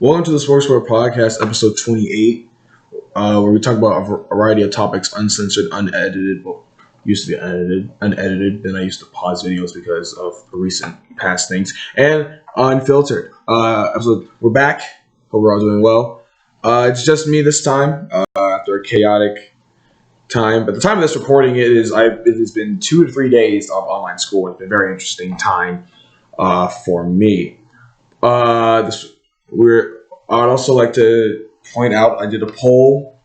Welcome to the Smorgasbord Podcast, episode 28, where we talk about a variety of topics, uncensored, unedited. Well, used to be unedited. Then I used to pause videos because of recent past things, and unfiltered. We're back. Hope we're all doing well. It's just me this time after a chaotic time. But the time of this recording, it has been 2 to 3 days of online school. It's been a very interesting time for me. I'd also like to point out I did a poll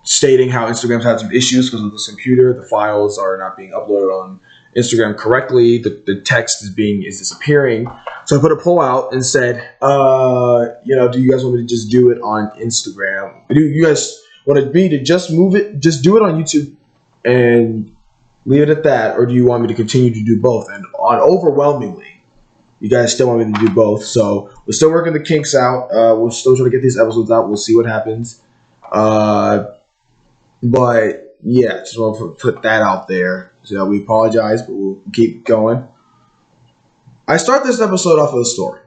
stating how Instagram's had some issues because of this computer. The files are not being uploaded on Instagram correctly. The text is disappearing. So I put a poll out and said, do you guys want me to just do it on Instagram? Do you guys want me to just move it, just do it on YouTube and leave it at that, or do you want me to continue to do both? And overwhelmingly, you guys still want me to do both, so we're still working the kinks out. We're still trying to get these episodes out. We'll see what happens. But yeah, just want to put that out there. So we apologize, but we'll keep going. I start this episode off with a story.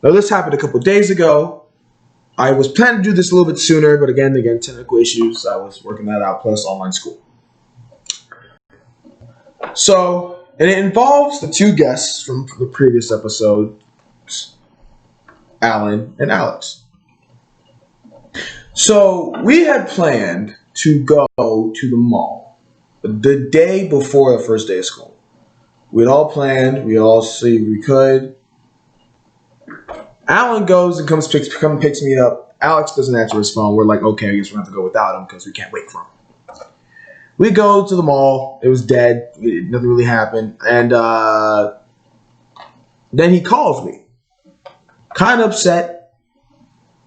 Now, this happened a couple days ago. I was planning to do this a little bit sooner, but again, technical issues. I was working that out, plus online school. So, and it involves the two guests from the previous episode, Alan and Alex. So we had planned to go to the mall the day before the first day of school. We'd all planned. We all see we could. Alan goes and picks me up. Alex doesn't answer his phone. We're like, okay, I guess we're going to have to go without him because we can't wait for him. We go to the mall. It was dead. Nothing really happened. And then he calls me. Kind of upset.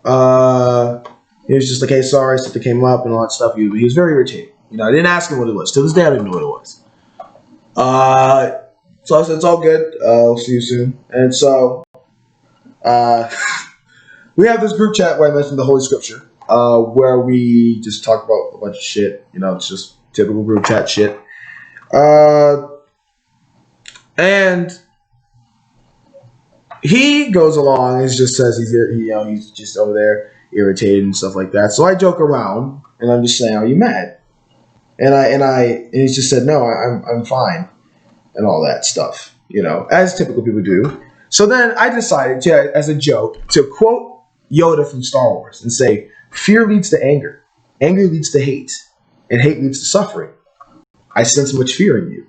He was just like, hey, sorry, something came up and all that stuff. He was very irritated. I didn't ask him what it was. To this day, I didn't know what it was. So I said, it's all good. I'll see you soon. And so we have this group chat where I mentioned the Holy Scripture, where we just talk about a bunch of shit. It's just typical group chat shit. And he goes along and just says he's just over there irritated and stuff like that. So I joke around and I'm just saying, are you mad? And he just said, no, I'm fine and all that stuff, as typical people do. So then I decided to, as a joke, to quote Yoda from Star Wars and say, fear leads to anger. Anger leads to hate. And hate leads to suffering. I sense much fear in you.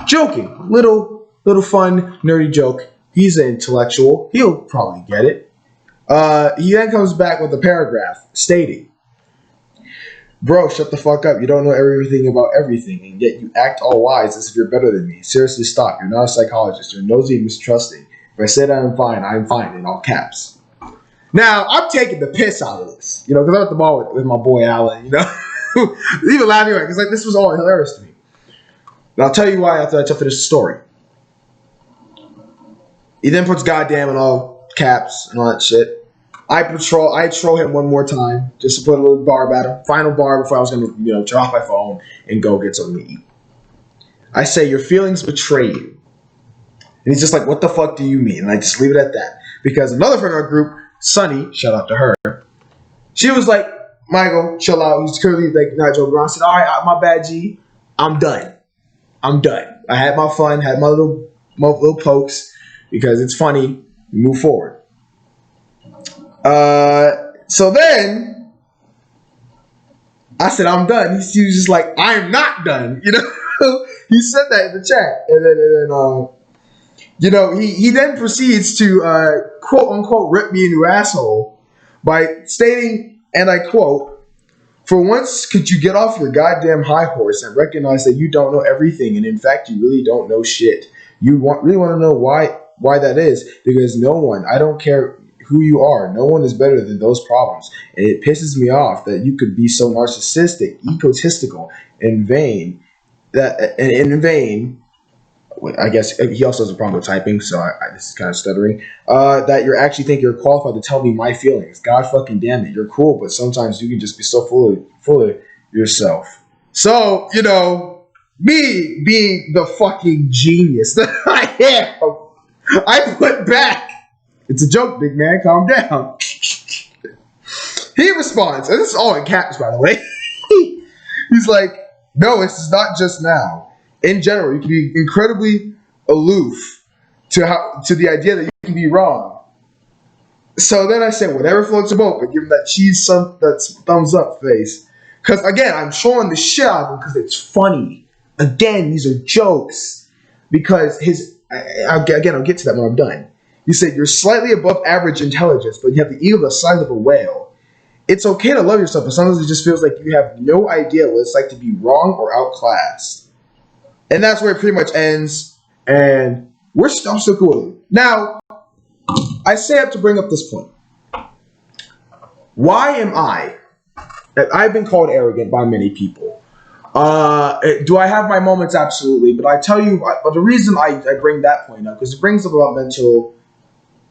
Joking. Little fun, nerdy joke. He's an intellectual. He'll probably get it. He then comes back with a paragraph stating, bro, shut the fuck up. You don't know everything about everything, and yet you act all wise as if you're better than me. Seriously, stop. You're not a psychologist. You're nosy and mistrusting. If I said I'm fine, in all caps. Now, I'm taking the piss out of this, because I'm at the mall with my boy Alan, even laughing because this was all hilarious to me. And I'll tell you why after I finish the story. He then puts goddamn in all caps and all that shit. I troll him one more time just to put a little barb at him. Final bar before I was gonna turn off my phone and go get something to eat. I say your feelings betray you. And he's just like, what the fuck do you mean? And I just leave it at that. Because another friend of our group, Sunny, shout out to her, she was like, Michael, chill out. He's clearly not joking around. I said, all right, my bad, G. I'm done. I had my fun, had my little pokes because it's funny. Move forward. So then I said, I'm done. He was just like, I'm not done. He said that in the chat. And then he then proceeds to quote unquote rip me a new asshole by stating, and I quote, for once, could you get off your goddamn high horse and recognize that you don't know everything, and in fact, you really don't know shit. You really want to know why that is? Because no one, I don't care who you are, no one is better than those problems. And it pisses me off that you could be so narcissistic, egotistical, and vain, I guess he also has a problem with typing, so this is kind of stuttering. That you actually think you're qualified to tell me my feelings. God fucking damn it, you're cool, but sometimes you can just be so full of yourself. So, me being the fucking genius that I am, I put back It's a joke, big man. Calm down. He responds, and this is all in caps, by the way. He's like, no, this is not just now. In general, you can be incredibly aloof to the idea that you can be wrong. So then I said, whatever floats your boat, but give him that thumbs up face. Because, again, I'm showing the shit out of him because it's funny. Again, these are jokes. Because I'll get to that when I'm done. You said, you're slightly above average intelligence, but you have the ego the size of a whale. It's okay to love yourself, but sometimes it just feels like you have no idea what it's like to be wrong or outclassed. And that's where it pretty much ends. And I'm still cool. Now, I say I have to bring up this point. Why am I? I've been called arrogant by many people. Do I have my moments? Absolutely. But I tell you, but the reason I bring that point up, because it brings up about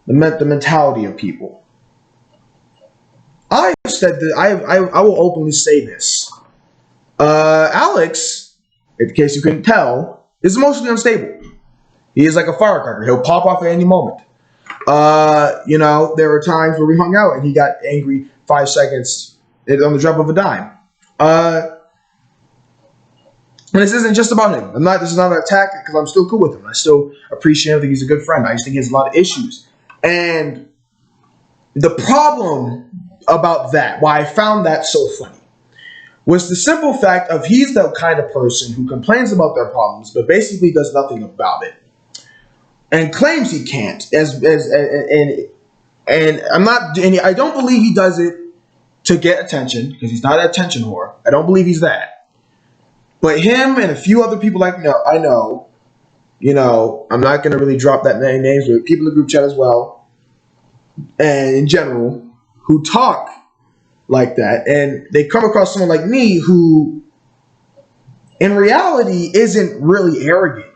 the mentality of people. I said that I will openly say this. Alex, in case you couldn't tell, is emotionally unstable. He is like a firecracker. He'll pop off at any moment. There were times where we hung out and he got angry 5 seconds on the drop of a dime. And this isn't just about him. This is not an attack because I'm still cool with him. I still appreciate him. I think he's a good friend. I just think he has a lot of issues. And the problem about that, why I found that so funny, was the simple fact of he's the kind of person who complains about their problems, but basically does nothing about it, and claims he can't. And I don't believe he does it to get attention, because he's not an attention whore. I don't believe he's that. But him and a few other people I know, I'm not going to really drop that many names, but people in the group chat as well, and in general, who talk like that, and they come across someone like me who, in reality, isn't really arrogant.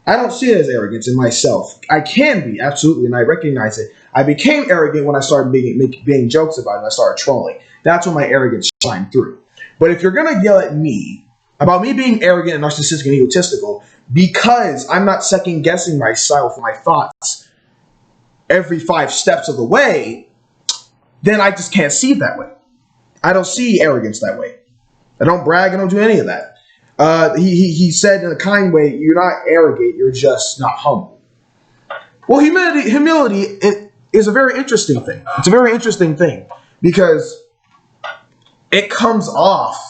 I don't see it as arrogance in myself. I can be, absolutely, and I recognize it. I became arrogant when I started being jokes about it, and I started trolling. That's when my arrogance shined through. But if you're going to yell at me about me being arrogant and narcissistic and egotistical because I'm not second-guessing myself, my thoughts, every 5 steps of the way, then I just can't see it that way. I don't see arrogance that way. I don't brag. I don't do any of that. He said in a kind way, you're not arrogant, you're just not humble. Well, humility is a very interesting thing. It's a very interesting thing because it comes off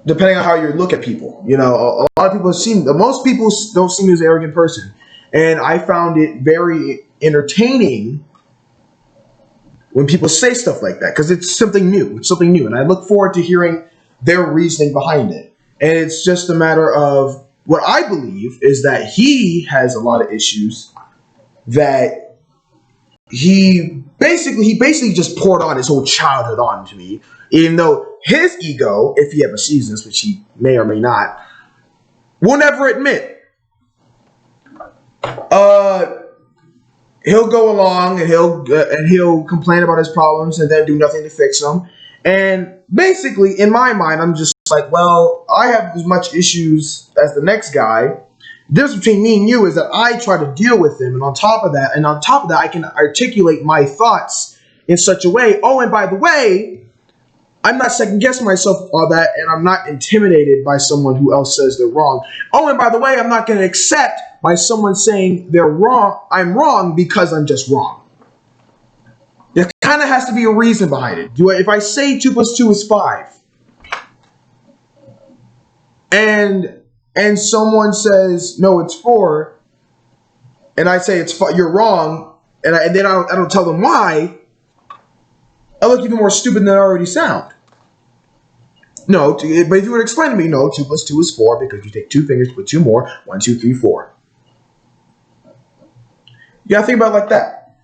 depending on how you look at people. A lot of people most people don't see me as an arrogant person. And I found it very entertaining when people say stuff like that, because it's something new. And I look forward to hearing their reasoning behind it. And it's just a matter of what I believe is that he has a lot of issues that he basically just poured on his whole childhood on to me, even though his ego, if he ever sees this, which he may or may not, will never admit. He'll go along and he'll complain about his problems and then do nothing to fix them. And basically, in my mind, I'm just like, well, I have as much issues as the next guy. The difference between me and you is that I try to deal with them, and on top of that, I can articulate my thoughts in such a way. Oh, and by the way, I'm not second guessing myself all that, and I'm not intimidated by someone who else says they're wrong. Oh, and by the way, I'm not going to accept by someone saying they're wrong. I'm wrong because I'm just wrong. There kind of has to be a reason behind it. If I say 2 + 2 is 5, and someone says no, it's 4, and I say it's 5, you're wrong, and then I don't tell them why, I look even more stupid than I already sound. No, but if you would explain to me, no, 2 + 2 is 4 because you take 2 fingers, put 2 more, 1, 2, 3, 4. You gotta think about it like that.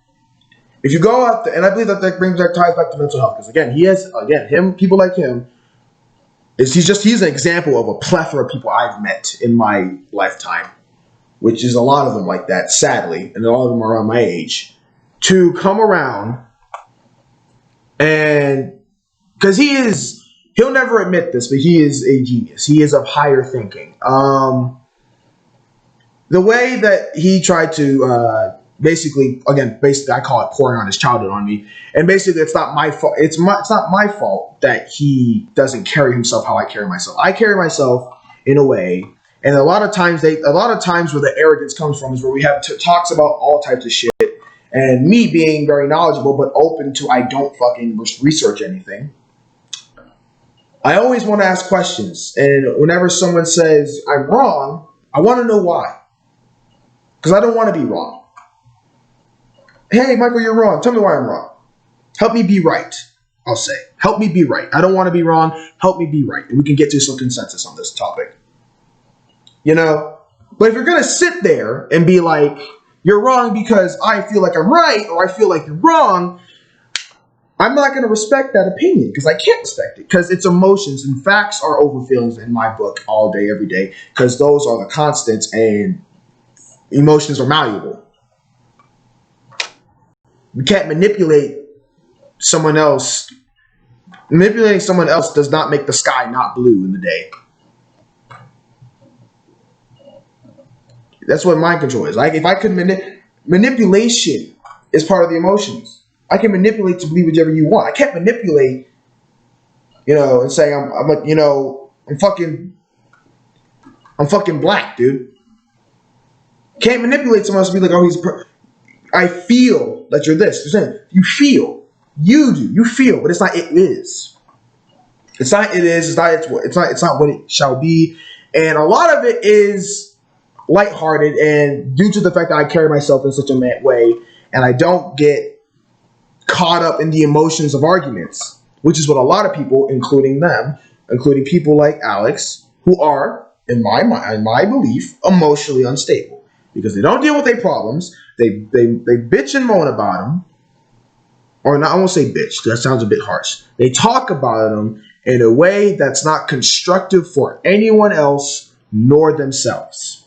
If you go out there, and I believe that ties back to mental health, because people like him, he's an example of a plethora of people I've met in my lifetime, which is a lot of them like that, sadly, and a lot of them are around my age, to come around and, because he'll never admit this, but he is a genius. He is of higher thinking. The way that he tried to basically I call it pouring on his childhood on me. And basically, it's not my fault. It's not my fault that he doesn't carry himself how I carry myself. I carry myself in a way, and a lot of times where the arrogance comes from is where we have talks about all types of shit, and me being very knowledgeable but open to I don't fucking research anything. I always want to ask questions, and whenever someone says I'm wrong, I want to know why. Because I don't want to be wrong. Hey, Michael, you're wrong. Tell me why I'm wrong. Help me be right, I'll say. Help me be right. I don't want to be wrong. Help me be right. And we can get to some consensus on this topic. You know? But if you're going to sit there and be like, you're wrong because I feel like I'm right, or I feel like you're wrong, I'm not going to respect that opinion because I can't respect it because it's emotions, and facts are over feelings in my book all day, every day, because those are the constants and emotions are malleable. You can't manipulate someone else. Manipulating someone else does not make the sky not blue in the day. That's what mind control is. Like if I could manipulation is part of the emotions. I can manipulate to believe whatever you want. I can't manipulate, and say I'm like, I'm fucking black, dude. Can't manipulate someone else to be like, oh, I feel that you're this. You feel. You do. You feel, but it's not it is. It's not it is. It's not what it shall be. And a lot of it is lighthearted, and due to the fact that I carry myself in such a way, and I don't get caught up in the emotions of arguments, which is what a lot of people, including people like Alex, who are, in my belief, emotionally unstable because they don't deal with their problems. They bitch and moan about them, or not. I won't say bitch. That sounds a bit harsh. They talk about them in a way that's not constructive for anyone else nor themselves.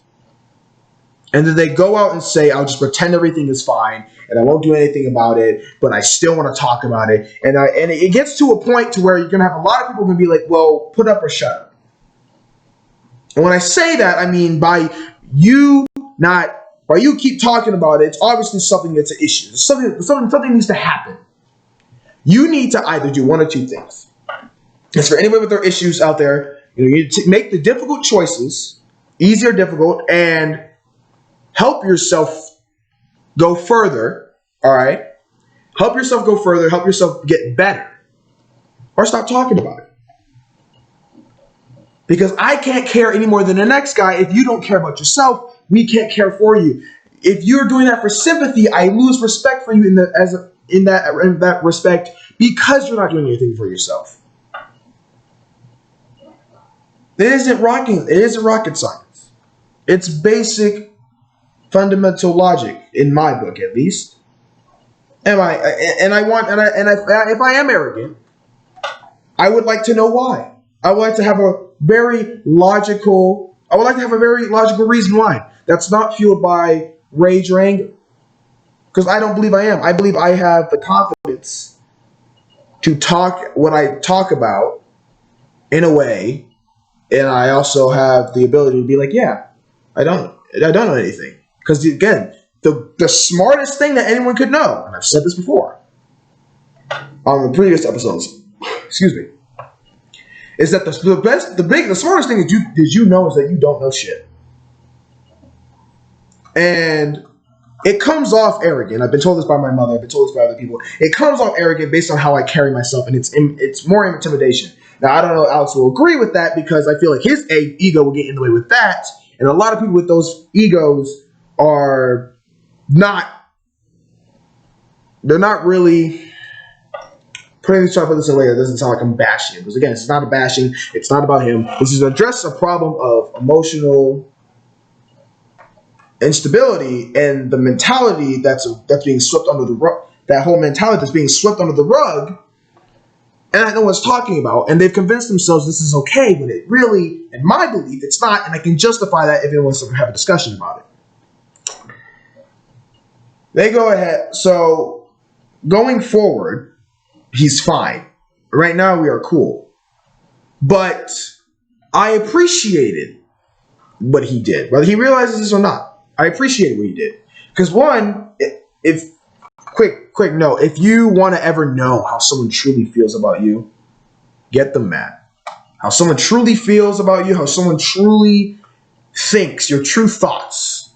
And then they go out and say, I'll just pretend everything is fine and I won't do anything about it, but I still want to talk about it. And it gets to a point to where you're going to have a lot of people going to be like, well, put up or shut up. And when I say that, I mean by you keep talking about it, it's obviously something that's an issue. Something needs to happen. You need to either do one or two things. It's for anybody with their issues out there. You need to make the difficult choices, easy or difficult, and help yourself go further, all right? Help yourself go further. Help yourself get better. Or stop talking about it. Because I can't care any more than the next guy. If you don't care about yourself, we can't care for you. If you're doing that for sympathy, I lose respect for you in that respect because you're not doing anything for yourself. It isn't rocket science. It's basic fundamental logic in my book, at least. If I am arrogant, I would like to know why. I would like to have a very logical reason why. That's not fueled by rage or anger. Because I don't believe I am. I believe I have the confidence to talk what I talk about in a way, and I also have the ability to be like, yeah, I don't know anything. Because again, the smartest thing that anyone could know, and I've said this before on the previous episodes, excuse me, is that the smartest thing that you know is that you don't know shit. And it comes off arrogant. I've been told this by my mother. I've been told this by other people. It comes off arrogant based on how I carry myself, and it's more intimidation. Now, I don't know if Alex will agree with that because I feel like his ego will get in the way with that. And a lot of people with those egos are they're not really putting this up in this way. It doesn't sound like I'm bashing him. Because again, it's not a bashing. It's not about him. This is address a problem of emotional instability and the mentality that's being swept under the rug. That whole mentality that's being swept under the rug. And I know what it's talking about. And they've convinced themselves this is okay, but it really, in my belief, it's not. And I can justify that if anyone wants to have a discussion about it. They go ahead. So going forward, he's fine. Right now, we are cool. But I appreciated what he did, whether he realizes this or not. I appreciated what he did Because one, if quick note, if you want to ever know how someone truly feels about you, get them mad. How someone truly feels about you, how someone truly thinks, your true thoughts.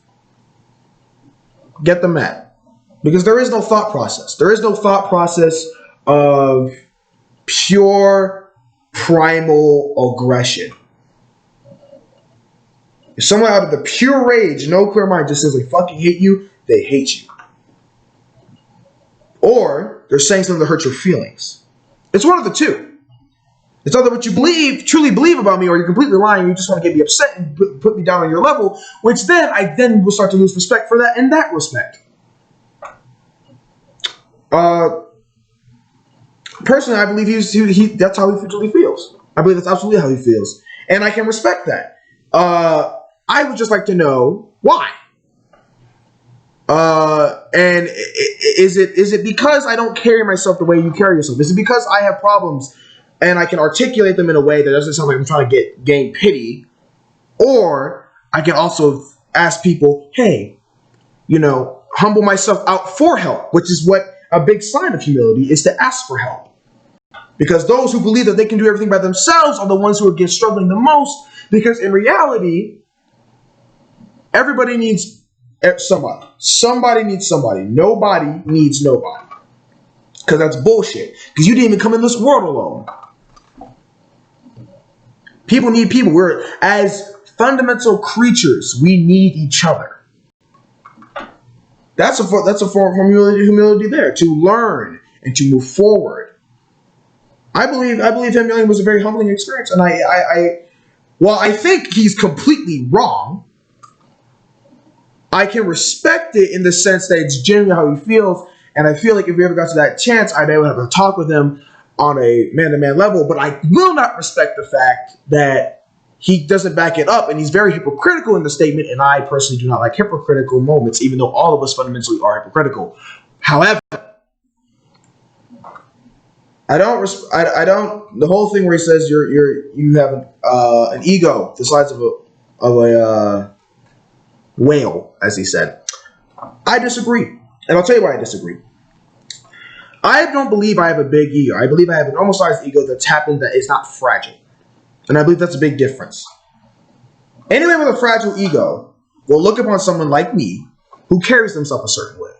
Get them mad. Because there is no thought process. There is no thought process of pure primal aggression. If someone out of the pure rage, no clear mind, just says they fucking hate you, they hate you. Or they're saying something to hurt your feelings. It's one of the two. It's either what you truly believe about me, or you're completely lying and you just want to get me upset and put me down on your level, which then I will start to lose respect for that in that respect. Personally, I believe that's how he truly feels. I believe that's absolutely how he feels. And I can respect that. I would just like to know why. And is it because I don't carry myself the way you carry yourself? Is it because I have problems and I can articulate them in a way that doesn't sound like I'm trying to gain pity? Or I can also ask people, hey, humble myself out for help, which is what a big sign of humility is, to ask for help. Because those who believe that they can do everything by themselves are the ones who are struggling the most. Because in reality, everybody needs somebody. Somebody needs somebody. Nobody needs nobody. Because that's bullshit. Because you didn't even come in this world alone. People need people. We're, as fundamental creatures, we need each other. That's a form of humility there, to learn and to move forward. I believe him young was a very humbling experience, and while I think he's completely wrong, I can respect it in the sense that it's genuinely how he feels, and I feel like if we ever got to that chance, I'd be able to have a talk with him on a man-to-man level, but I will not respect the fact that he doesn't back it up, and he's very hypocritical in the statement, and I personally do not like hypocritical moments, even though all of us fundamentally are hypocritical. However, the whole thing where he says you have an ego the size of a whale, as he said. I disagree, and I'll tell you why I disagree. I don't believe I have a big ego. I believe I have an normal-sized ego that's happened that is not fragile. And I believe that's a big difference. Anyone with a fragile ego will look upon someone like me who carries themselves a certain way,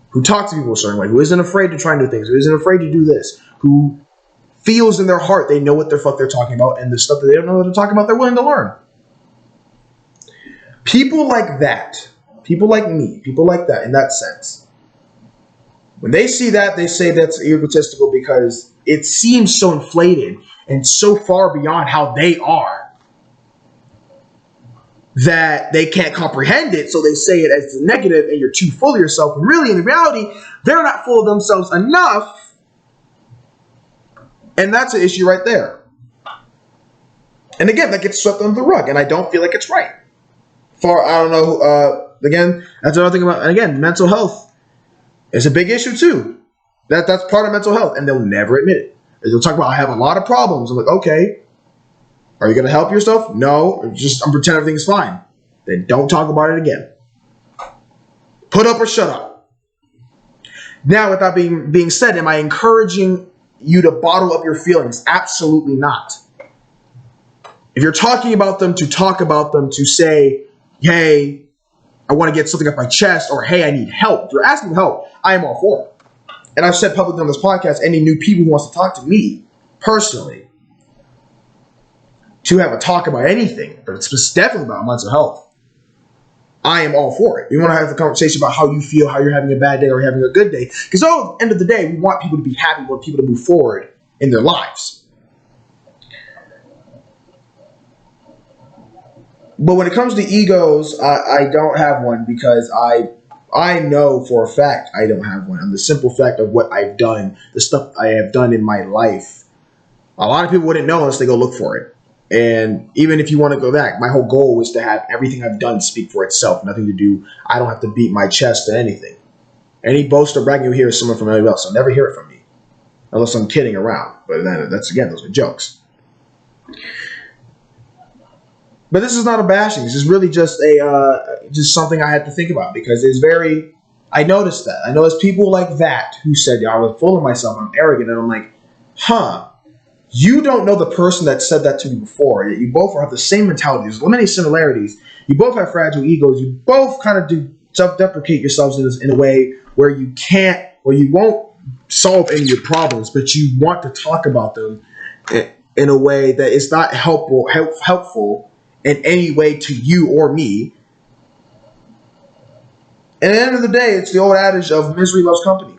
who talks to people a certain way, who isn't afraid to try new things, who isn't afraid to do this, who feels in their heart they know what the fuck they're talking about, and the stuff that they don't know what they're talking about, they're willing to learn. People like that, people like me, people like that in that sense, when they see that, they say that's egotistical because it seems so inflated and so far beyond how they are that they can't comprehend it, so they say it as a negative and you're too full of yourself. And really, in reality, they're not full of themselves enough, and that's an issue right there. And again, that gets swept under the rug, and I don't feel like it's right. I don't know, again, that's another thing about, and again, mental health is a big issue too. That's part of mental health, and they'll never admit it. They'll talk about, I have a lot of problems. I'm like, okay, are you going to help yourself? No, I'm pretending everything's fine. Then don't talk about it again. Put up or shut up. Now, with that being said, am I encouraging you to bottle up your feelings? Absolutely not. If you're talking about them, to talk about them, to say, hey, I want to get something off my chest, or hey, I need help. If you're asking for help, I am all for it. And I've said publicly on this podcast, any new people who wants to talk to me personally to have a talk about anything, but it's definitely about mental health, I am all for it. We want to have a conversation about how you feel, how you're having a bad day or having a good day. Because at the end of the day, we want people to be happy, we want people to move forward in their lives. But when it comes to egos, I don't have one, because I know for a fact I don't have one. And the simple fact of what I've done, the stuff I have done in my life, a lot of people wouldn't know unless they go look for it. And even if you want to go back, my whole goal was to have everything I've done speak for itself. Nothing to do, I don't have to beat my chest or anything. Any boast or bragging you hear is someone from anybody else. So never hear it from me. Unless I'm kidding around. But then that's, again, those are jokes. But this is not a bashing. This is really just just something I had to think about because it's very. I noticed that. I noticed people like that who said, "Yeah, I was full of myself. I'm arrogant," and I'm like, "Huh." You don't know the person that said that to me before. Yet you both have the same mentality. There's many similarities. You both have fragile egos. You both kind of do self-deprecate yourselves in a way where you can't, or you won't solve any of your problems, but you want to talk about them in a way that is not helpful in any way to you or me. And at the end of the day, it's the old adage of misery loves company.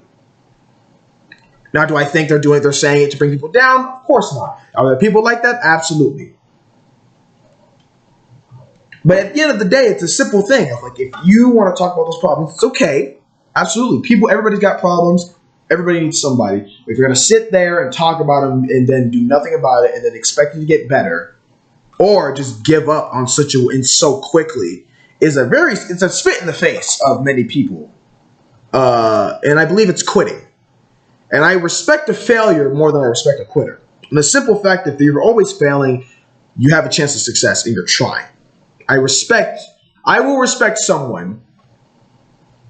Now, do I think they're saying it to bring people down? Of course not. Are there people like that? Absolutely. But at the end of the day, it's a simple thing. Of like, if you want to talk about those problems, it's okay. Absolutely. Everybody's got problems. Everybody needs somebody. If you're going to sit there and talk about them and then do nothing about it and then expect it to get better, or just give up on so quickly, it's a spit in the face of many people. And I believe it's quitting. And I respect a failure more than I respect a quitter. And the simple fact that if you're always failing, you have a chance of success and you're trying. I will respect someone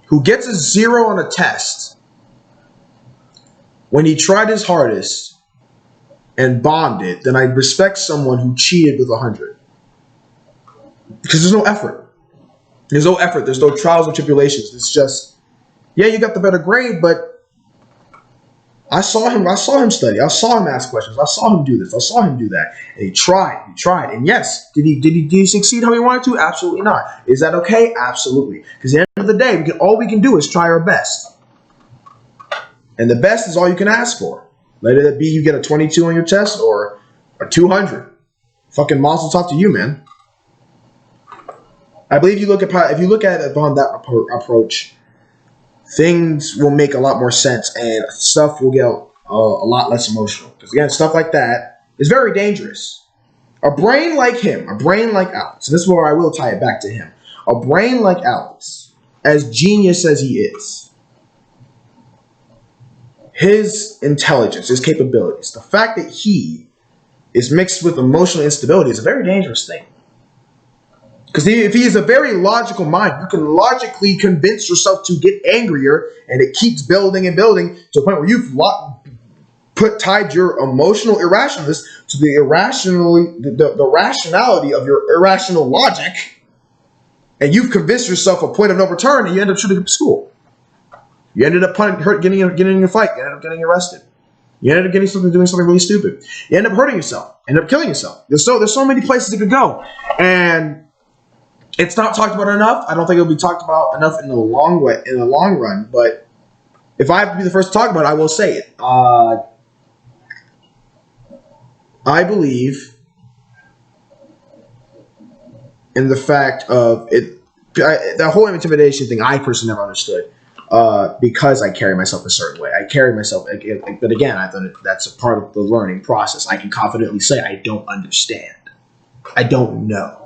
who gets a 0 on a test when he tried his hardest and bombed it, then I respect someone who cheated with 100. Because there's no effort. There's no effort. There's no trials or tribulations. It's just, yeah, you got the better grade, but I saw him study. I saw him ask questions. I saw him do this. I saw him do that. And he tried. And yes, did he succeed how he wanted to? Absolutely not. Is that okay? Absolutely. Because at the end of the day, all we can do is try our best. And the best is all you can ask for. Let it be you get a 22 on your test or a 200. Fucking mazel tov to you, man. I believe if you look at it upon that approach, things will make a lot more sense and stuff will get a lot less emotional. Because again, stuff like that is very dangerous. A brain like him, a brain like Alex, and this is where I will tie it back to him. A brain like Alex, as genius as he is, his intelligence, his capabilities, the fact that he is mixed with emotional instability is a very dangerous thing. Because if he is a very logical mind, you can logically convince yourself to get angrier, and it keeps building and building to the point where you've tied your emotional irrationalness to the rationality of your irrational logic, and you've convinced yourself a point of no return, and you end up shooting up school. You ended up getting in a fight. You ended up getting arrested. You ended up doing something really stupid. You end up hurting yourself. End up killing yourself. There's so many places it could go, and it's not talked about enough. I don't think it'll be talked about enough in the long run. But if I have to be the first to talk about it, I will say it. I believe in the fact of it. The whole intimidation thing, I personally never understood. Because I carry myself a certain way. I carry myself, but again, I thought that's a part of the learning process. I can confidently say I don't understand. I don't know.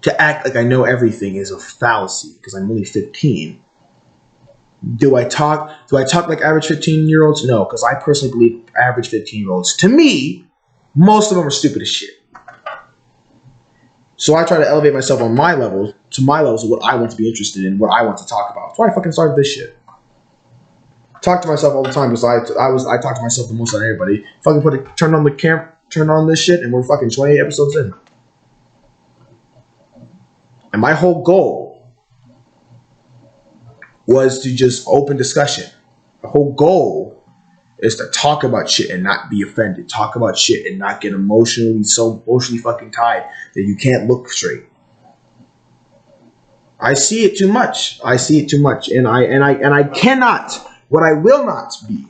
To act like I know everything is a fallacy because I'm only 15. Do I talk like average 15-year-olds? No, because I personally believe average 15-year-olds, to me, most of them are stupid as shit. So I try to elevate myself on my levels to my levels of what I want to be interested in, what I want to talk about. That's why I fucking started this shit. Talk to myself all the time because I talk to myself the most on everybody. Fucking turn on this shit, and we're fucking 28 episodes in. And my whole goal was to just open discussion. The whole goal is to talk about shit and not be offended. Talk about shit and not get emotionally fucking tied that you can't look straight. I see it too much. And I cannot, what I will not be,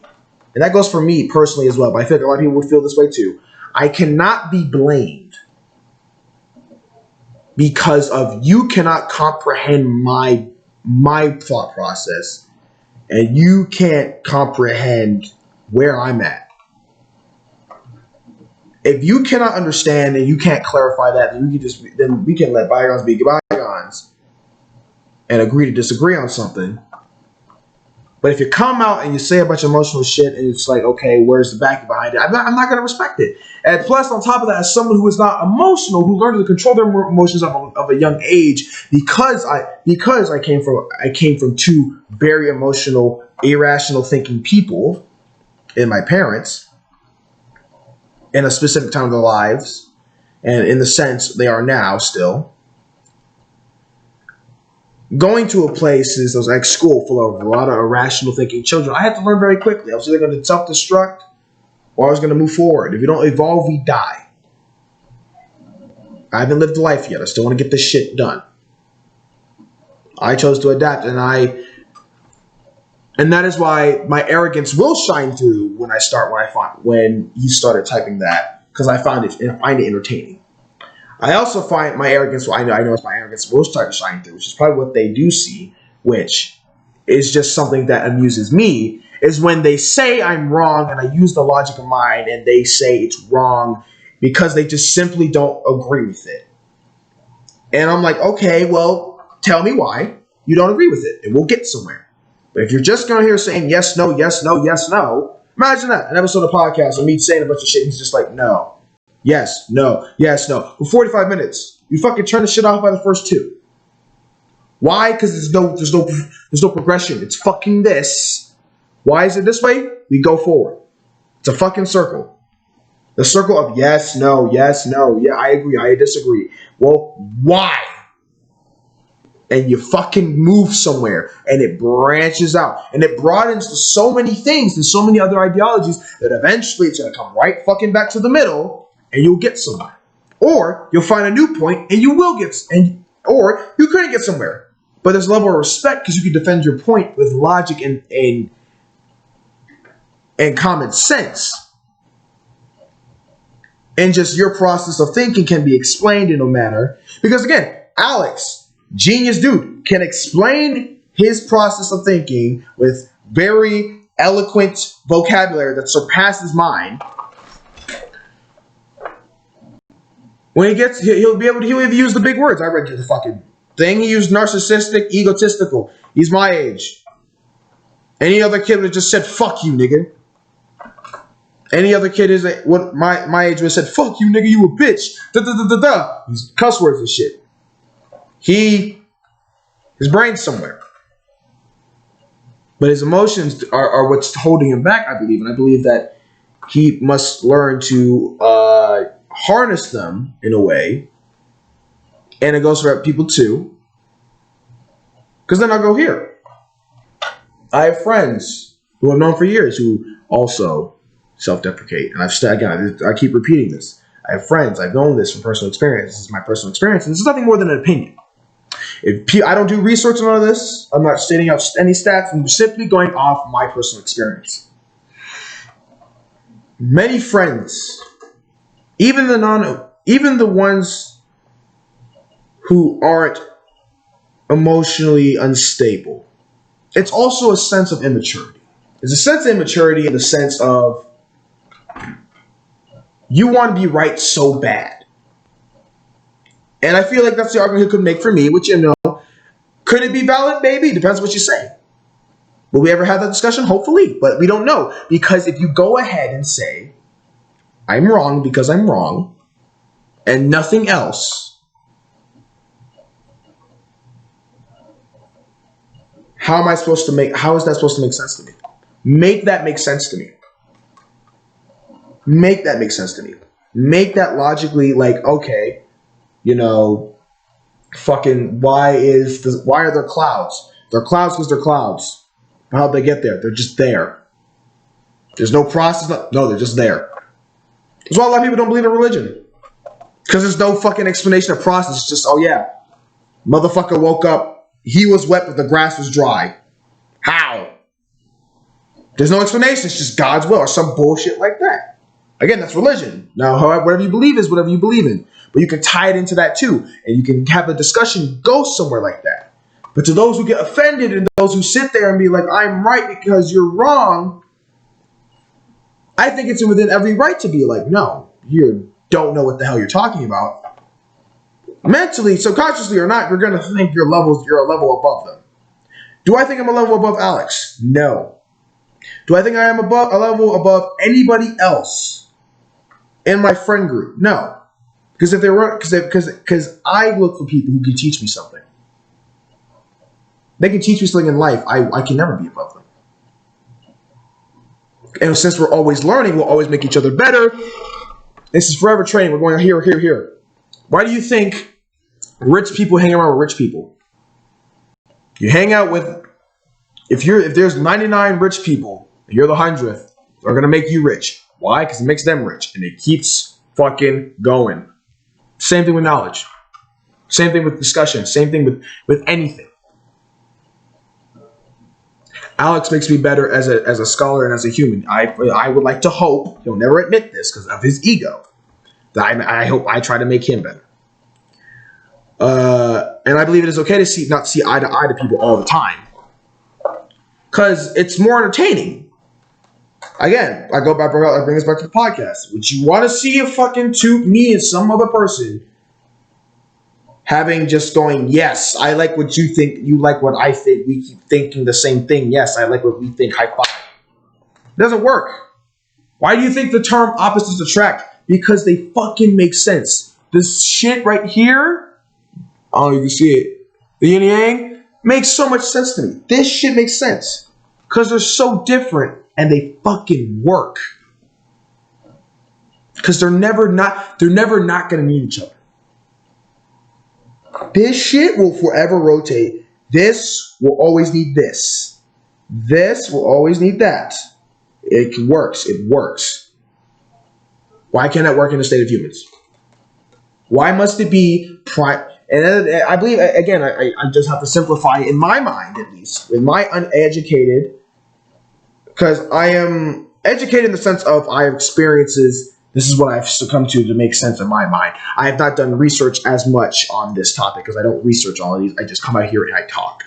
and that goes for me personally as well, but I feel like a lot of people would feel this way too. I cannot be blamed because of you cannot comprehend my thought process and you can't comprehend where I'm at. If you cannot understand and you can't clarify that, then we can let bygones be bygones and agree to disagree on something. But if you come out and you say a bunch of emotional shit and it's like, okay, where's the backing behind it? I'm not going to respect it. And plus, on top of that, as someone who is not emotional, who learned to control their emotions of a young age, because I came from two very emotional, irrational thinking people in my parents in a specific time of their lives, and in the sense they are now still. Going to a place is like school full of a lot of irrational thinking children. I had to learn very quickly. I was either going to self-destruct or I was going to move forward. If you don't evolve, we die. I haven't lived life yet. I still want to get this shit done. I chose to adapt, and that is why my arrogance will shine through when he started typing that, because I find it entertaining. I also find my arrogance, I know it's my arrogance will start to shine through, which is probably what they do see, which is just something that amuses me, is when they say I'm wrong and I use the logic of mine and they say it's wrong because they just simply don't agree with it. And I'm like, okay, well, tell me why you don't agree with it and we'll get somewhere. But if you're just going to hear saying yes, no, yes, no, yes, no, imagine that, an episode of podcast of me saying a bunch of shit and he's just like, no. Yes, no, yes, no. For 45 minutes, you fucking turn the shit off by the first two. Why? Because there's no progression. It's fucking this. Why is it this way? We go forward. It's a fucking circle. The circle of yes, no, yeah, I agree, I disagree. Well, why? And you fucking move somewhere, and it branches out, and it broadens to so many things and so many other ideologies that eventually it's gonna come right fucking back to the middle. And you'll get somewhere. Or you'll find a new point and you will get, or you couldn't get somewhere. But there's a level of respect because you can defend your point with logic and common sense. And just your process of thinking can be explained in a manner. Because again, Alex, genius dude, can explain his process of thinking with very eloquent vocabulary that surpasses mine. When he gets, he'll even use the big words. I read you the fucking thing. He used narcissistic, egotistical. He's my age. Any other kid would have just said, fuck you, nigga. Any other kid is what my age would have said, fuck you, nigga, you a bitch. Da. These cuss words and shit. His brain's somewhere. But his emotions are what's holding him back, I believe. And I believe that he must learn to harness them in a way, and it goes for people too, because then I'll go here. I have friends who I've known for years who also self-deprecate, and I keep repeating this. I have friends, I've known this from personal experience. This is my personal experience, and this is nothing more than an opinion. I don't do research on all this, I'm not stating out any stats, I'm simply going off my personal experience. Many friends, even the ones who aren't emotionally unstable, it's also a sense of immaturity. It's a sense of immaturity in the sense of you want to be right so bad. And I feel like that's the argument he could make for me, which, could it be valid? Maybe. Depends what you say. Will we ever have that discussion? Hopefully. But we don't know. Because if you go ahead and say, I'm wrong because I'm wrong, and nothing else, how is that supposed to make sense to me? Make that make sense to me. Make that make sense to me. Make that logically, like, okay, fucking why are there clouds? They're clouds because they're clouds. How'd they get there? They're just there. There's no process. No, they're just there. That's why a lot of people don't believe in religion. Because there's no fucking explanation of process. It's just, oh yeah, motherfucker woke up, he was wet, but the grass was dry. How? There's no explanation. It's just God's will or some bullshit like that. Again, that's religion. Now, however, whatever you believe is whatever you believe in. But you can tie it into that too. And you can have a discussion go somewhere like that. But to those who get offended and those who sit there and be like, I'm right because you're wrong, I think it's within every right to be like, no, you don't know what the hell you're talking about. Mentally, subconsciously or not, you're going to think you're a level above them. Do I think I'm a level above Alex? No. Do I think I am above a level above anybody else in my friend group? No. Because if they were, because I look for people who can teach me something. They can teach me something in life. I can never be above them. And since we're always learning, we'll always make each other better. This is forever training. We're going here. Why do you think rich people hang around with rich people? You hang out with, if there's 99 rich people, and you're the 100th, they're going to make you rich. Why? Because it makes them rich. And it keeps fucking going. Same thing with knowledge. Same thing with discussion. Same thing with anything. Alex makes me better as a scholar and as a human. I would like to hope, he'll never admit this because of his ego, that I hope I try to make him better. And I believe it is okay to not see eye to eye to people all the time. Because it's more entertaining. Again, I bring us back to the podcast. Would you want to see me and some other person having just going, yes, I like what you think, you like what I think, we keep thinking the same thing, yes, I like what we think, high five. It doesn't work. Why do you think the term opposites attract? Because they fucking make sense. This shit right here, oh, you can see it, the yin and yang, makes so much sense to me. This shit makes sense. Because they're so different and they fucking work. Because they're never not going to need each other. This shit will forever rotate. This will always need this. This will always need that. It works. It works. Why can't that work in the state of humans? Why must it be And I believe, again, I just have to simplify in my mind, at least, in my uneducated, because I am educated in the sense of I have experiences. This is what I've succumbed to make sense in my mind. I have not done research as much on this topic because I don't research all of these. I just come out here and I talk.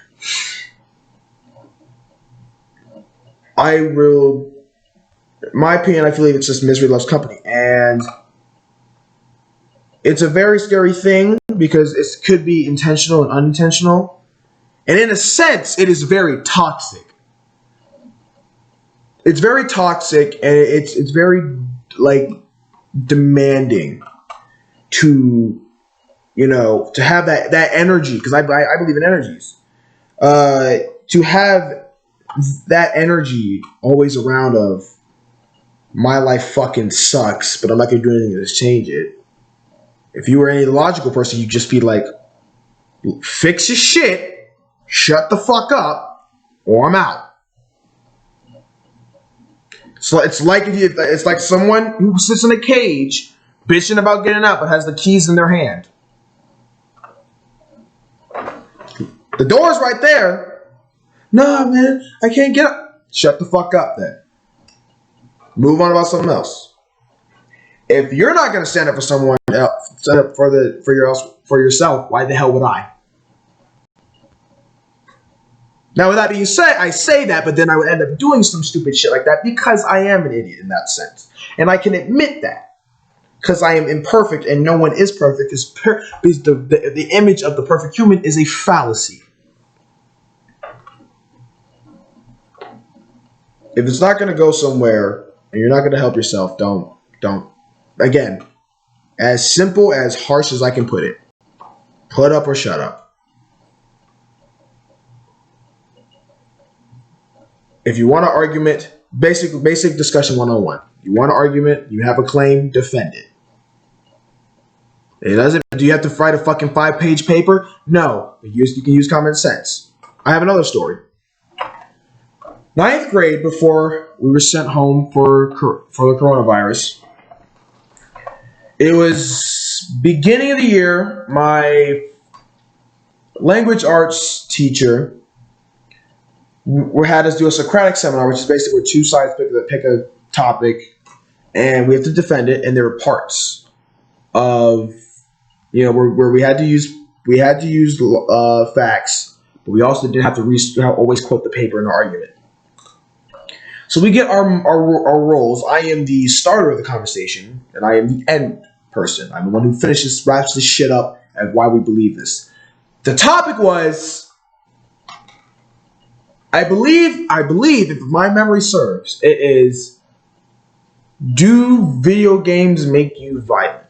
My opinion, I feel like it's just misery loves company. And it's a very scary thing because it could be intentional and unintentional. And in a sense, it is very toxic. It's very toxic and it's very, demanding to have that energy, because I believe in energies, to have that energy always around of my life fucking sucks, but I'm not gonna do anything to change it. If you were any logical person, you'd just be like, fix your shit, shut the fuck up, or I'm out. So it's like someone who sits in a cage bitching about getting out but has the keys in their hand. The door's right there. No, man, I can't get up. Shut the fuck up then. Move on about something else. If you're not going to stand up for someone else, stand up for yourself, why the hell would I? Now, with that being said, I say that, but then I would end up doing some stupid shit like that because I am an idiot in that sense. And I can admit that because I am imperfect and no one is perfect because the image of the perfect human is a fallacy. If it's not going to go somewhere and you're not going to help yourself, don't. Again, as simple, as harsh as I can put it, put up or shut up. If you want an argument, basic discussion 101. You want an argument, you have a claim, defend it. It doesn't. Do you have to write a fucking 5-page paper? No. You can use common sense. I have another story. 9th grade, before we were sent home for the coronavirus, it was beginning of the year. My language arts teacher we had us do a Socratic seminar, which is basically where two sides pick a topic, and we have to defend it. And there were parts of where we had to use facts, but we also didn't have to always quote the paper in the argument. So we get our roles. I am the starter of the conversation, and I am the end person. I'm the one who wraps this shit up, and why we believe this. The topic was I believe, if my memory serves, it is, do video games make you violent?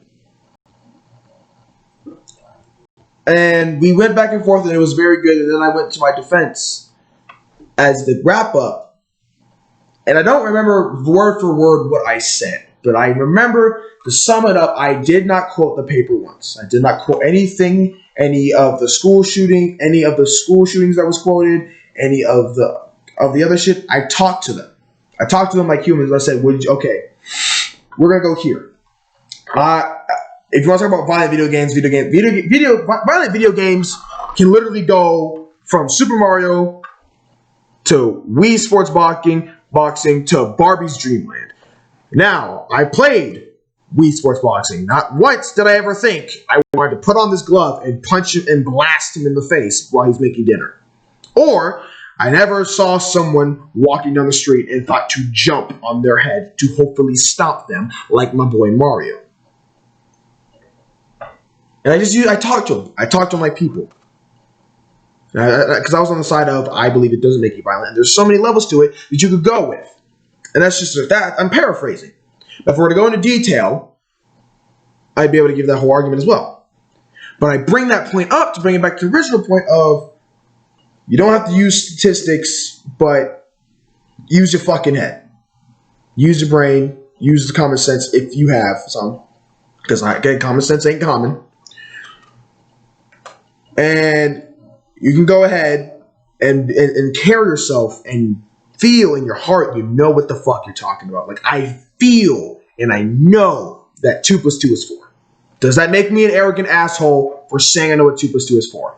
And we went back and forth, and it was very good. And then I went to my defense as the wrap up, and I don't remember word for word what I said, but I remember, to sum it up, I did not quote the paper once. I did not quote anything, any of the school shootings that was quoted, any of the other shit. I talked to them. I talked to them like humans. I said, okay, we're gonna go here. If you want to talk about violent violent video games can literally go from Super Mario to Wii Sports boxing to Barbie's Dreamland. Now, I played Wii Sports Boxing. Not once did I ever think I wanted to put on this glove and punch him and blast him in the face while he's making dinner. Or I never saw someone walking down the street and thought to jump on their head to hopefully stop them like my boy Mario. And I talked to him. I talked to him like people. Because I was on the side of, I believe it doesn't make you violent. And there's so many levels to it that you could go with. And that's just that. I'm paraphrasing. But if we were to go into detail, I'd be able to give that whole argument as well. But I bring that point up to bring it back to the original point of, you don't have to use statistics, but use your fucking head. Use your brain. Use the common sense if you have some. Because again, common sense ain't common. And you can go ahead and carry yourself and feel in your heart, you know what the fuck you're talking about. Like, I feel and I know that 2 + 2 is 4. Does that make me an arrogant asshole for saying I know what 2 + 2 is 4?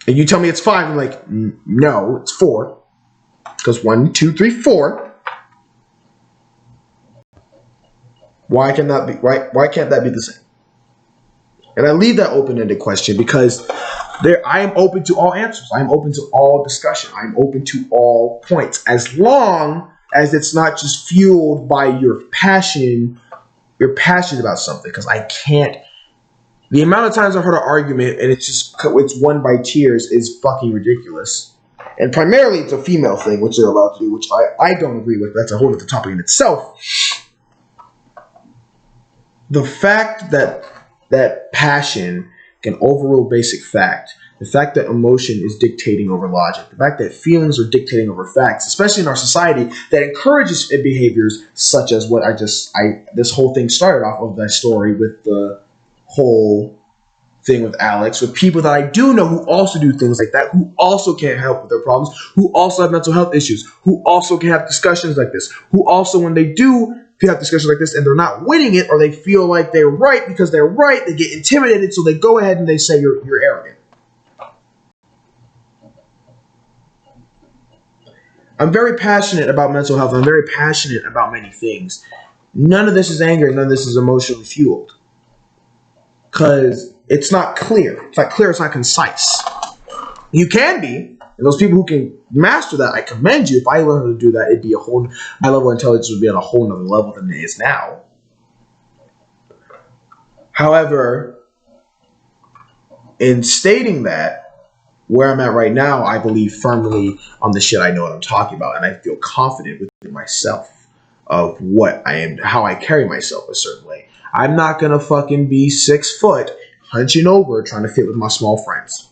And you tell me it's 5, I'm like, no, it's 4. Because 1, 2, 3, 4. Why can't that be the same? And I leave that open-ended question because I am open to all answers. I am open to all discussion. I am open to all points, as long as it's not just fueled by your passion. You're passionate about something, because I can't. The amount of times I've heard an argument and it's won by tears is fucking ridiculous. And primarily it's a female thing, which they're allowed to do, which I don't agree with. That's a whole other topic in itself. The fact that passion can overrule basic fact, the fact that emotion is dictating over logic, the fact that feelings are dictating over facts, especially in our society that encourages behaviors such as what this whole thing started off of that story with the whole thing with Alex, with people that I do know who also do things like that, who also can't help with their problems, who also have mental health issues, who also can have discussions like this, who also, when they do have discussions like this and they're not winning it, or they feel like they're right because they're right, they get intimidated, so they go ahead and they say you're arrogant. I'm very passionate about mental health. I'm very passionate about many things. None of this is anger. None of this is emotionally fueled. Because it's not clear. It's not clear. It's not concise. You can be. And those people who can master that, I commend you. If I learned how to do that, it'd be my level of intelligence would be on a whole nother level than it is now. However, in stating that, where I'm at right now, I believe firmly on the shit I know what I'm talking about, and I feel confident within myself of what I am, how I carry myself a certain way. I'm not gonna fucking be 6 foot, hunching over, trying to fit with my small friends.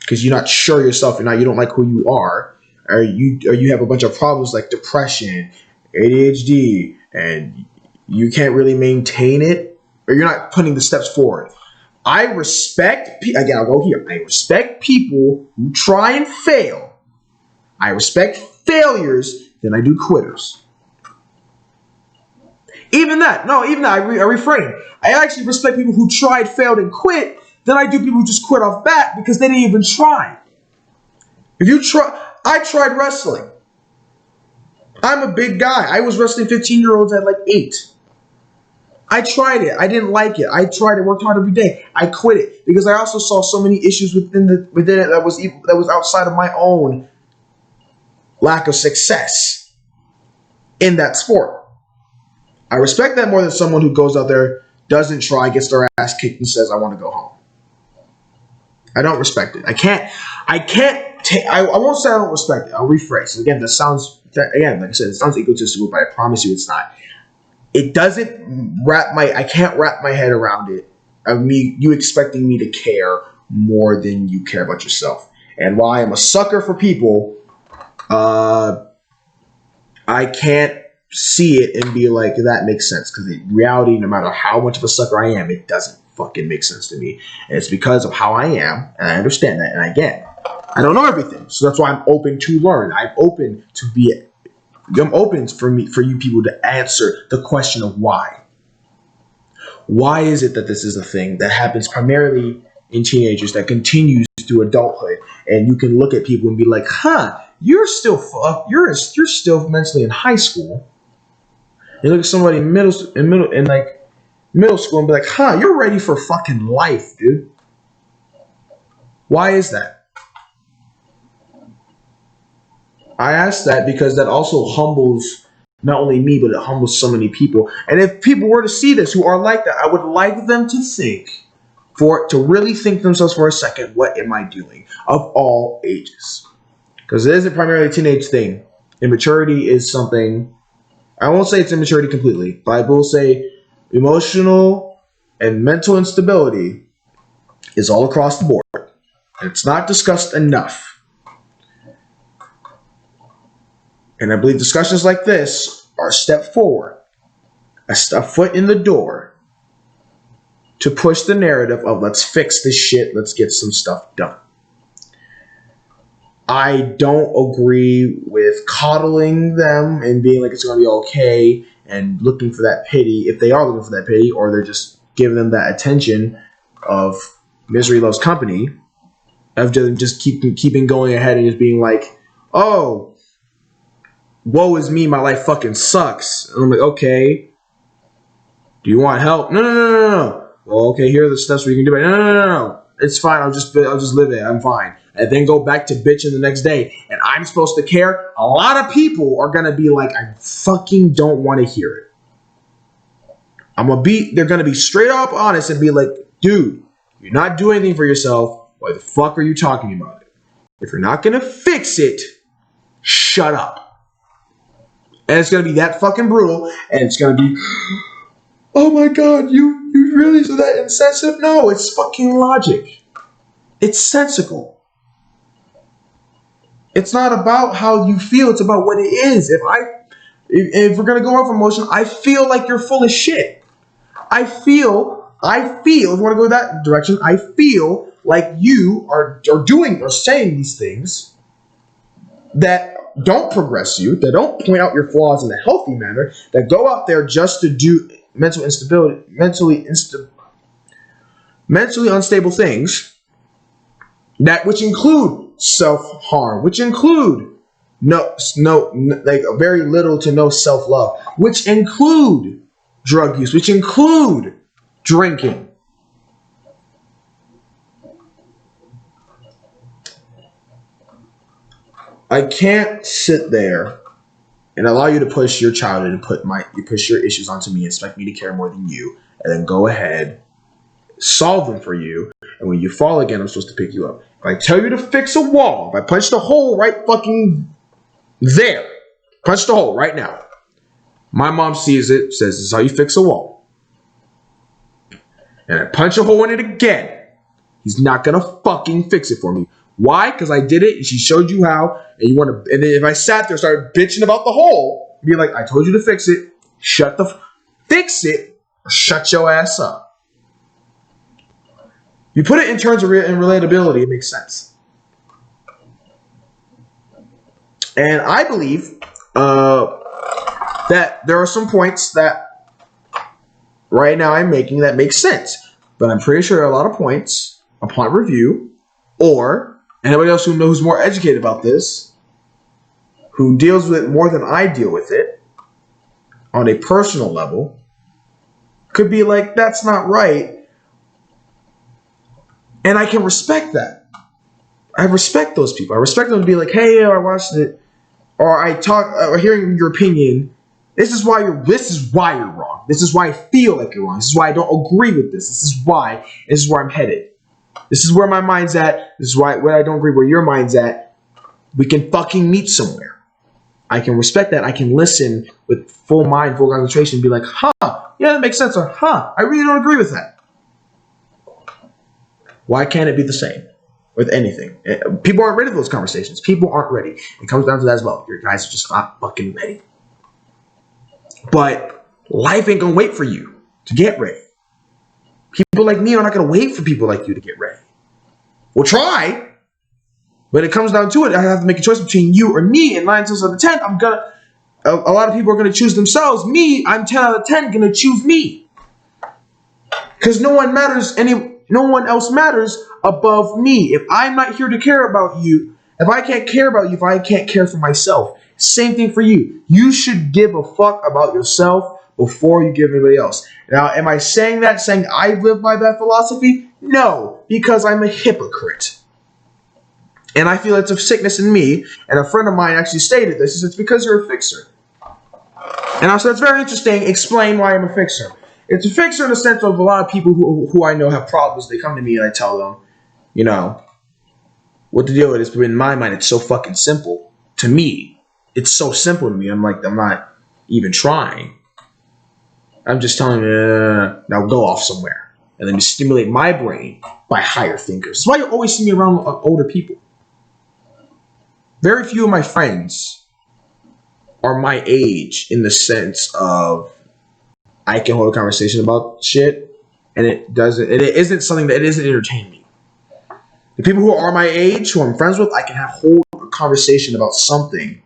Because you're not sure yourself, you don't like who you are, or you have a bunch of problems like depression, ADHD, and you can't really maintain it, or you're not putting the steps forward. I respect, again, I'll go here. I respect people who try and fail. I respect failures than I do quitters. Even that, I refrain. I actually respect people who tried, failed, and quit than I do people who just quit off bat because they didn't even try. I tried wrestling. I'm a big guy. I was wrestling 15-year-olds at like 8. I tried it. I didn't like it. I tried it. Worked hard every day. I quit it because I also saw so many issues within it that was outside of my own lack of success in that sport. I respect that more than someone who goes out there, doesn't try, gets their ass kicked, and says, "I want to go home." I don't respect it. I won't say I don't respect it. I'll rephrase. Again, like I said, it sounds egotistical, but I promise you it's not. It doesn't I can't wrap my head around it of you expecting me to care more than you care about yourself. And while I am a sucker for people, I can't see it and be like, that makes sense. Because in reality, no matter how much of a sucker I am, it doesn't fucking make sense to me. And it's because of how I am, and I understand that. And again, I don't know everything. So that's why I'm open to learn. I'm open for you people to answer the question of why. Why is it that this is a thing that happens primarily in teenagers that continues to adulthood, and you can look at people and be like, you're still mentally in high school. You look at somebody in middle school and be like, you're ready for fucking life, dude. Why is that? I ask that because that also humbles not only me, but it humbles so many people. And if people were to see this who are like that, I would like them to really think themselves for a second, what am I doing? Of all ages. Because it isn't primarily a teenage thing. Immaturity is something, I won't say it's immaturity completely, but I will say emotional and mental instability is all across the board. And it's not discussed enough. And I believe discussions like this are a step forward, a foot in the door to push the narrative of let's fix this shit, let's get some stuff done. I don't agree with coddling them and being like it's going to be okay and looking for that pity, if they are looking for that pity, or they're just giving them that attention of misery loves company, of just keeping going ahead and just being like, oh, woe is me, my life fucking sucks. And I'm like, okay, do you want help? No. Well, okay, here are the steps we can do it. No. It's fine. I'll just live it. I'm fine. And then go back to bitching the next day. And I'm supposed to care? A lot of people are going to be like, I fucking don't want to hear it. They're going to be straight up honest and be like, dude, you're not doing anything for yourself. Why the fuck are you talking about it? If you're not going to fix it, shut up. And it's going to be that fucking brutal. And it's going to be, oh my God, you really are that insensitive? No, it's fucking logic. It's sensical. It's not about how you feel. It's about what it is. If we're going to go off emotion, I feel like you're full of shit. I feel, if you want to go that direction, I feel like you are doing or saying these things that don't progress you, that don't point out your flaws in a healthy manner, that go out there just to do mentally unstable things, which include self-harm, which include very little to no self-love, which include drug use, which include drinking. I can't sit there and allow you to push your childhood and you push your issues onto me and expect me to care more than you, and then go ahead, solve them for you, and when you fall again, I'm supposed to pick you up. If I tell you to fix a wall, if I punch the hole right fucking there, punch the hole right now, my mom sees it, says this is how you fix a wall, and I punch a hole in it again, he's not gonna fucking fix it for me. Why? Because I did it and she showed you how, and then if I sat there and started bitching about the hole, be like, I told you to fix it, fix it, or shut your ass up. You put it in terms of relatability, it makes sense. And I believe that there are some points that right now I'm making that make sense, but I'm pretty sure there are a lot of points upon review, or anybody else who knows more educated about this, who deals with it more than I deal with it on a personal level, could be like, that's not right. And I can respect that. I respect those people. I respect them to be like, hey, I watched it, or or hearing your opinion. This is why you're wrong. This is why I feel like you're wrong. This is why I don't agree with this. This is why I'm headed. This is where my mind's at. This is why where I don't agree where your mind's at. We can fucking meet somewhere. I can respect that. I can listen with full mind, full concentration, and be like, huh, yeah, that makes sense. Or, huh, I really don't agree with that. Why can't it be the same with anything? People aren't ready for those conversations. People aren't ready. It comes down to that as well. Your guys are just not fucking ready. But life ain't gonna wait for you to get ready. People like me are not gonna wait for people like you to get ready. We'll try. But it comes down to it. I have to make a choice between you or me. And 9 times out of 10, a lot of people are going to choose themselves. Me, I'm 10 out of 10 going to choose me. Because no one else matters above me. If I'm not here to care about you, if I can't care about you, if I can't care for myself, same thing for you. You should give a fuck about yourself before you give anybody else. Now, am I saying I live by that philosophy? No, because I'm a hypocrite. And I feel it's a sickness in me. And a friend of mine actually stated this. He said, it's because you're a fixer. And I said, that's very interesting. Explain why I'm a fixer. It's a fixer in the sense of a lot of people who I know have problems. They come to me and I tell them, you know, what the deal is. But in my mind, it's so fucking simple. To me, it's so simple to me. I'm not even trying. I'm just telling you, now go off somewhere. And let me stimulate my brain by higher thinkers. That's why you always see me around older people. Very few of my friends are my age in the sense of I can hold a conversation about shit and it isn't something that isn't entertaining me. The people who are my age, who I'm friends with, I can hold a conversation about something.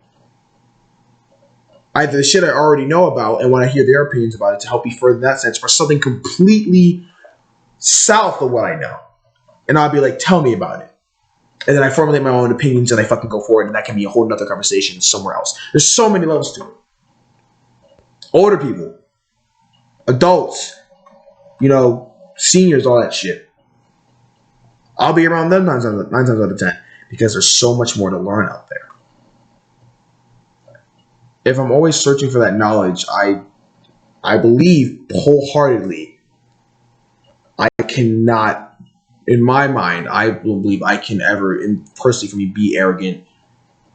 Either the shit I already know about and when I hear their opinions about it to help me further in that sense, or something completely south of what I know. And I'll be like, tell me about it. And then I formulate my own opinions and I fucking go for it. And that can be a whole nother conversation somewhere else. There's so many levels to it. Older people, adults, seniors, all that shit. I'll be around them 9 times out of 10 because there's so much more to learn out there. If I'm always searching for that knowledge, I believe wholeheartedly I cannot. In my mind, I believe I can ever, personally for me, be arrogant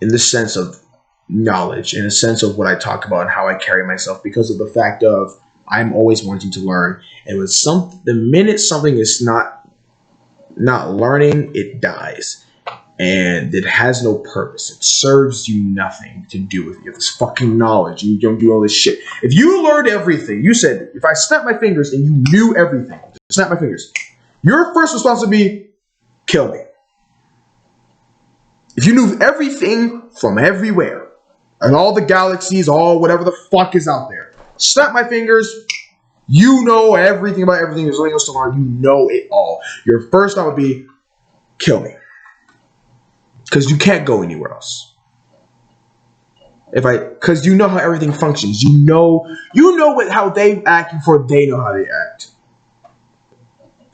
in the sense of knowledge, in a sense of what I talk about and how I carry myself, because of the fact of I'm always wanting to learn. And the minute something is not learning, it dies. And it has no purpose. It serves you nothing to do with you. This fucking knowledge. You don't do all this shit. If you learned everything, you said, if I snap my fingers and you knew everything, snap my fingers. Your first response would be, kill me. If you knew everything from everywhere, and all the galaxies, all whatever the fuck is out there, snap my fingers, you know everything about everything, there's nothing else to learn, you know it all. Your first thought would be, kill me. Because you can't go anywhere else. Because you know how everything functions. You know how they act before they know how they act.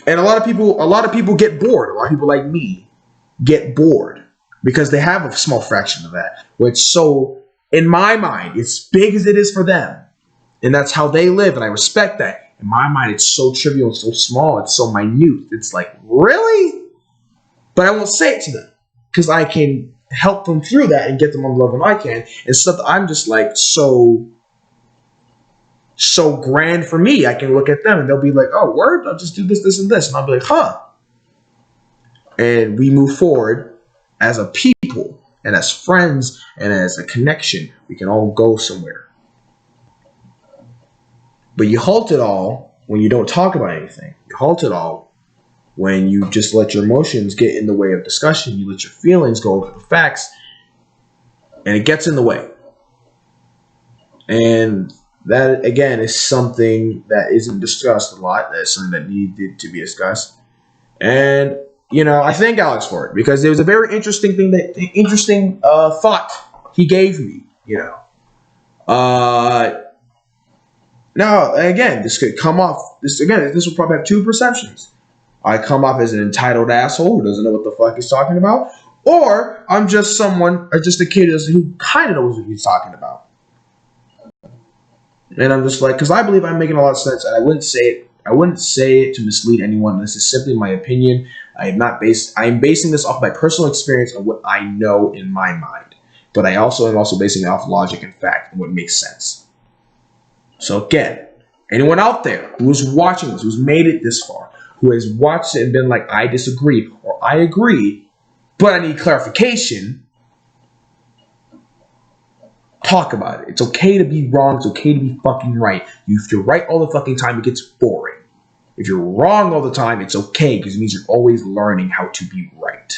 And a lot of people get bored. A lot of people like me get bored because they have a small fraction of that. Which, so in my mind, it's big as it is for them, and that's how they live, and I respect that. In my mind, it's so trivial, it's so small, it's so minute. It's like, really? But I won't say it to them because I can help them through that and get them on the level I can. And stuff that I'm just like so grand for me. I can look at them and they'll be like, oh, word, I'll just do this, this, and this. And I'll be like, huh. And we move forward as a people and as friends and as a connection. We can all go somewhere. But you halt it all when you don't talk about anything. You halt it all when you just let your emotions get in the way of discussion. You let your feelings go over the facts. And it gets in the way. And that, again, is something that isn't discussed a lot. That's something that needed to be discussed. And, I thank Alex for it because it was a very interesting thought he gave me, Now, again, this could come off, this will probably have two perceptions. I come off as an entitled asshole who doesn't know what the fuck he's talking about, or I'm just a kid who kind of knows what he's talking about. And I'm just like, because I believe I'm making a lot of sense, and I wouldn't say it I wouldn't say it to mislead anyone. This is simply my opinion. I am basing this off my personal experience and what I know in my mind. But I also am also basing it off logic and fact and what makes sense. So again, anyone out there who's watching this, who's made it this far, who has watched it and been like, I disagree or I agree, but I need clarification, talk about it. It's okay to be wrong. It's okay to be fucking right. If you're right all the fucking time, it gets boring. If you're wrong all the time, it's okay because it means you're always learning how to be right.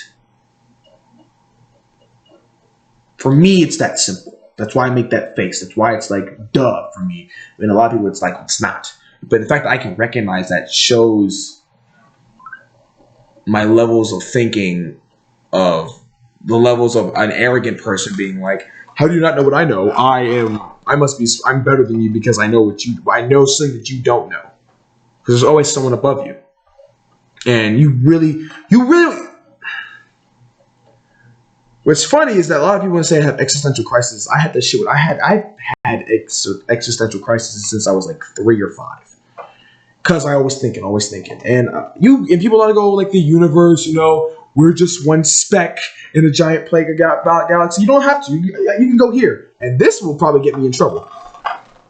For me, it's that simple. That's why I make that face. That's why it's like, duh, for me. And a lot of people, it's like, it's not. But the fact that I can recognize that shows my levels of thinking of the levels of an arrogant person being like, how do you not know what I know? I'm better than you because I know something that you don't know. Because there's always someone above you. And you really, what's funny is that a lot of people want to say I have existential crisis. I've had existential crises since I was like 3 or 5. Because I always thinking. And if people want to go like the universe, we're just one speck in a giant plague of galaxy. You don't have to. You can go here. And this will probably get me in trouble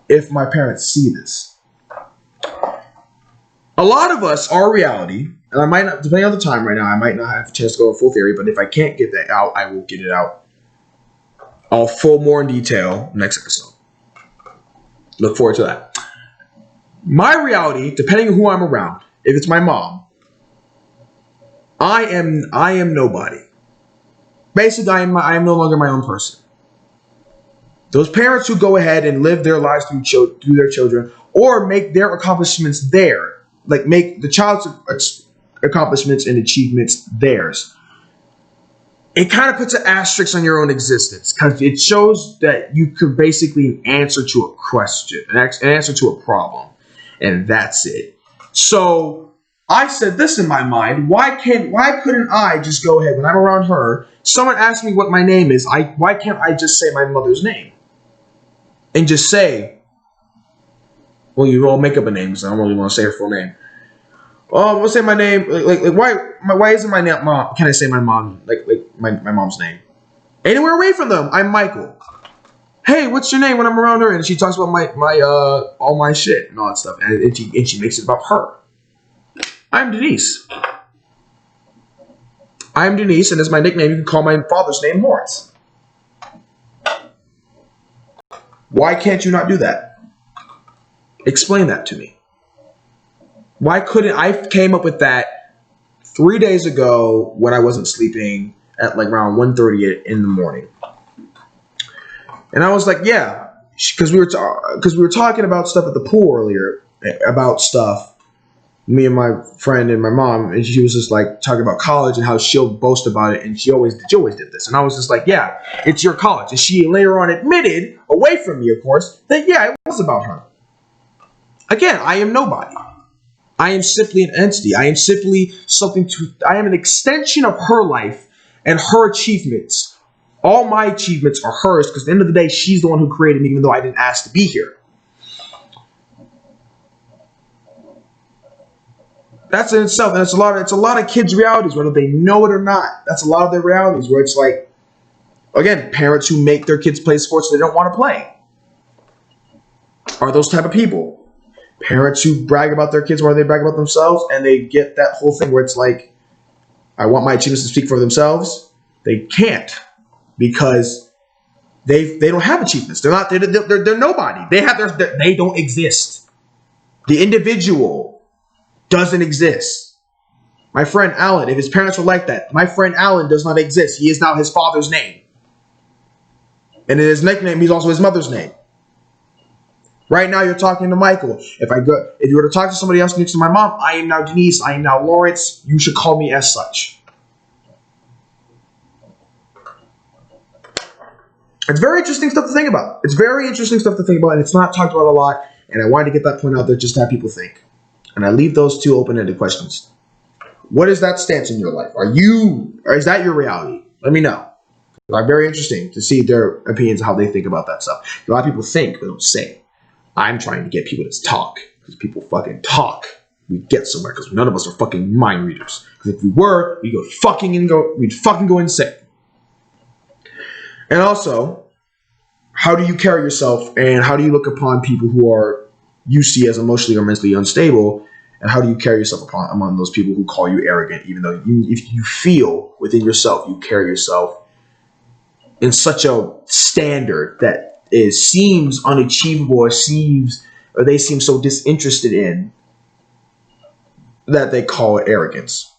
if my parents see this. A lot of us, our reality, and I might not, depending on the time right now, I might not have a chance to go in full theory, but if I can't get that out, I will get it out. I'll full more in detail next episode. Look forward to that. My reality, depending on who I'm around, if it's my mom, I am nobody. Basically, I am no longer my own person. Those parents who go ahead and live their lives through their children, or make their accomplishments make the child's accomplishments and achievements theirs. It kind of puts an asterisk on your own existence because it shows that you could basically answer to a question, an answer to a problem, and that's it. So I said this in my mind: why couldn't I just go ahead when I'm around her? Someone asks me what my name is. Why can't I just say my mother's name and just say, well, you all make up a name because I don't really want to say her full name. Oh, we'll say my name. Why isn't my name mom? Can I say my mom? My mom's name? Anywhere away from them, I'm Michael. Hey, what's your name when I'm around her? And she talks about all my shit and all that stuff, and she makes it about her. I'm Denise. I'm Denise, and as my nickname, you can call my father's name Lawrence. Why can't you not do that? Explain that to me. Why couldn't I came up with that 3 days ago when I wasn't sleeping at like around 1:30 in the morning? And I was like, yeah, because we were talking about stuff at the pool earlier, about stuff, me and my friend and my mom, and she was just like talking about college and how she'll boast about it, and she always did this. And I was just like, yeah, it's your college. And she later on admitted, away from me, of course, that yeah, it was about her. Again, I am nobody. I am simply an entity. I am simply I am an extension of her life and her achievements. All my achievements are hers because at the end of the day, she's the one who created me, even though I didn't ask to be here. That's in itself, and it's a lot of kids' realities, whether they know it or not. That's a lot of their realities where it's like, again, parents who make their kids play sports they don't want to play are those type of people. Parents who brag about their kids more than they brag about themselves, and they get that whole thing where it's like, I want my achievements to speak for themselves. They can't because they don't have achievements. They're nobody. They don't exist. The individual doesn't exist. My friend Alan, if his parents were like that, my friend Alan does not exist. He is now his father's name, and in his nickname, he's also his mother's name. Right now, you're talking to Michael. If you were to talk to somebody else next to my mom, I am now Denise. I am now Lawrence. You should call me as such. It's very interesting stuff to think about. And it's not talked about a lot. And I wanted to get that point out there just to have people think. And I leave those two open-ended questions. What is that stance in your life? Or is that your reality? Let me know. It's very interesting to see their opinions, how they think about that stuff. A lot of people think, but don't say. I'm trying to get people to talk because people fucking talk. we get somewhere, because none of us are fucking mind readers. Because if we were, we'd fucking go insane. And also, how do you carry yourself, and how do you look upon people who you see as emotionally or mentally unstable, and how do you carry yourself among those people who call you arrogant, even though if you feel within yourself you carry yourself in such a standard that seems unachievable, or they seem so disinterested in, that they call it arrogance.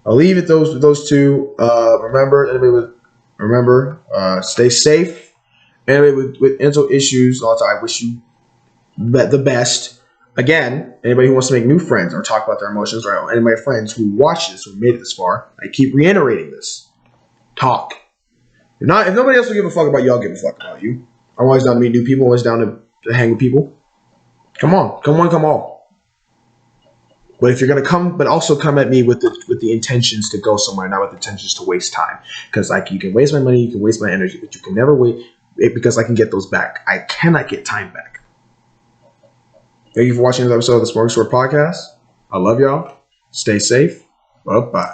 I'll leave it those two. Remember, stay safe. Anybody with mental issues, also, I wish you the best. Again, anybody who wants to make new friends or talk about their emotions, or any of my friends who watch this, who made it this far, I keep reiterating this. Talk. If nobody else will give a fuck about you, I'll give a fuck about you. I'm always down to meet new people, always down to hang with people. Come on. But if you're gonna come, but also come at me with the intentions to go somewhere, not with the intentions to waste time. Because you can waste my money, you can waste my energy, but you can never wait because I can get those back. I cannot get time back. Thank you for watching this episode of the Smorgasbord Podcast. I love y'all. Stay safe. Bye-bye.